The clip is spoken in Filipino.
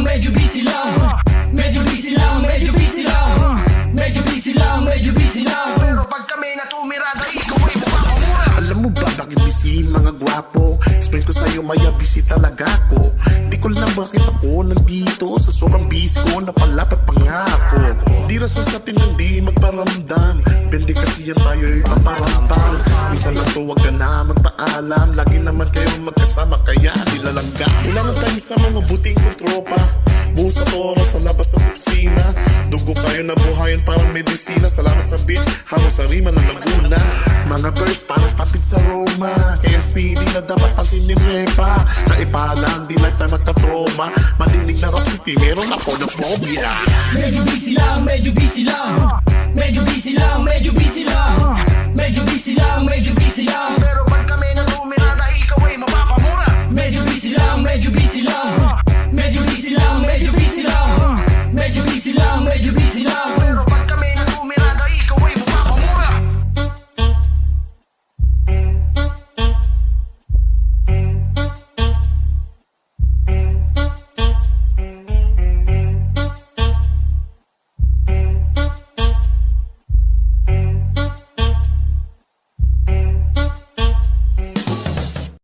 medyo busy lang. Medyo busy lang, medyo busy lang. Medyo busy lang, medyo busy lang. Pero pag kami natumirada, ikaw ay mukha ko mura. Alam mo ba bakit busy mga gwapo? Explain ko sa'yo maya busy talaga ako. Di ko lang bakit ako nandito sa sobrang busy ko na palapat pa nga ako. Di rason sa atin hindi magparamdam, pwede kasi yan tayo'y paparamdam. Minsan lang to wag ka na magpaalam, lagi naman kayo magkasama kaya nilalangga. Wala nang tayo sa mga buting kong tropa, buhos sa oras sa labas sa opisina. Dugo kayo na buhayan parang medisina. Salamat sa beat, halo sa rima ng Laguna. Mga verse para stopin sa Roma, kaya speedy na dapat ang sinirepa. Naipalang di lifetime magka-trauma, madinig na rap city meron ako ng phobia. Medyo busy lang, medyo busy lang. Medyo busy lang, medyo busy lang. Medyo busy lang, medyo busy lang. Pero